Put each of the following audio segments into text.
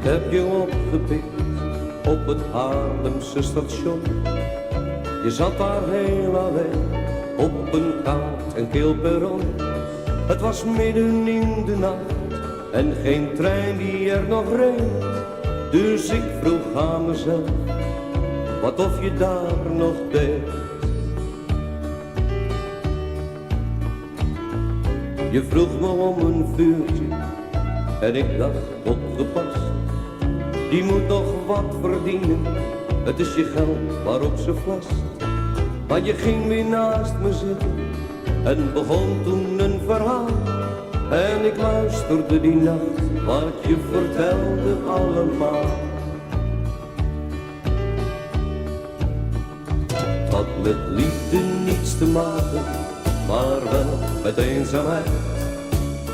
Ik heb je opgepikt op het Haarlemse station. Je zat daar heel alleen op een koud en kil perron. Het was midden in de nacht en geen trein die er nog reed. Dus ik vroeg aan mezelf, wat of je daar nog deed. Je vroeg me om een vuurtje en ik dacht opgepast. Die moet nog wat verdienen, het is je geld waarop ze vlast. Maar je ging weer naast me zitten en begon toen een verhaal. En ik luisterde die nacht wat je vertelde allemaal. Het had met liefde niets te maken, maar wel met eenzaamheid.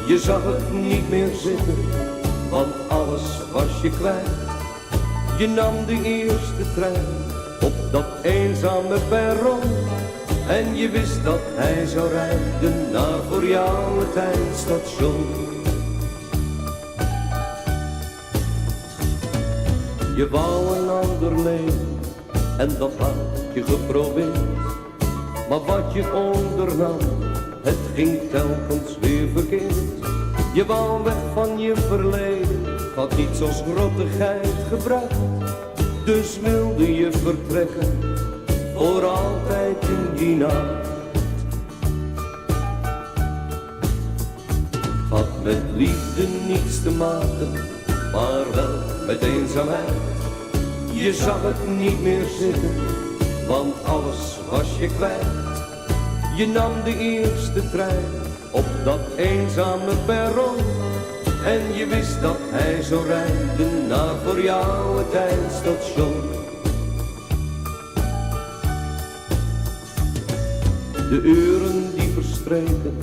Je zag het niet meer zitten, want alles was je kwijt. Je nam de eerste trein op dat eenzame perron. En je wist dat hij zou rijden naar voor jou het eindstation. Je wou een ander leven en dat had je geprobeerd. Maar wat je ondernam, het ging telkens weer verkeerd. Je wou weg van je verleden, had niets als rottigheid gebruikt. Dus wilde je vertrekken, voor altijd in die nacht. Had met liefde niets te maken, maar wel met eenzaamheid. Je zag het niet meer zitten, want alles was je kwijt. Je nam de eerste trein op dat eenzame perron. En je wist dat hij zou rijden naar voor jou het eindstation. De uren die verstreken,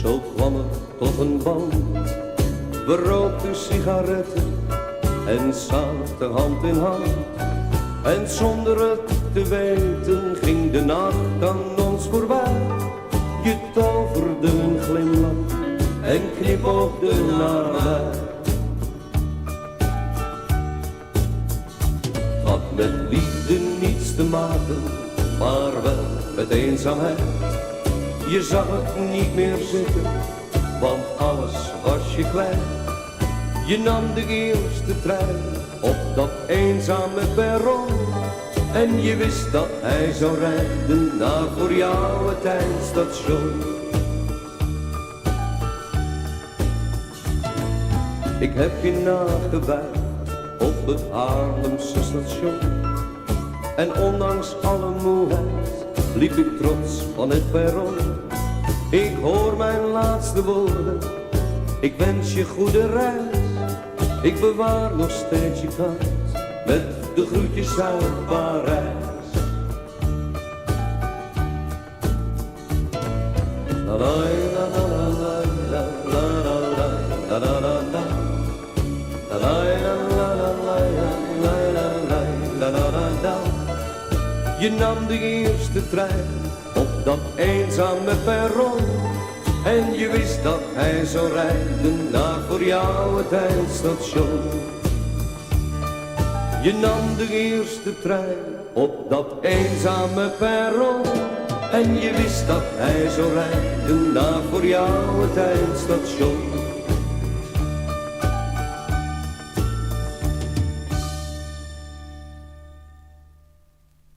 zo kwam het tot een band. We rookten sigaretten en zaten hand in hand. En zonder het te weten ging de nacht aan ons voorbij. Je toverde een glimlach en knipoogde naar mij. Had met liefde niets te maken, maar wel met eenzaamheid. Je zag het niet meer zitten, want alles was je kwijt. Je nam de eerste trein op dat eenzame perron. En je wist dat hij zou rijden naar voor jou het eindstation. Ik heb je nagewijd op het Haarlemse station. En ondanks alle moeheid liep ik trots van het perron. Ik hoor mijn laatste woorden, ik wens je goede reis. Ik bewaar nog steeds je kaart met de groetjes uit Parijs. La la la la la la la la la la la la. La la la la la la la la. Je nam de eerste trein op dat eenzame perron. En je wist dat hij zou rijden naar voor jou het eindstation. Je nam de eerste trein op dat eenzame perron. En je wist dat hij zou rijden naar voor jou het eindstation.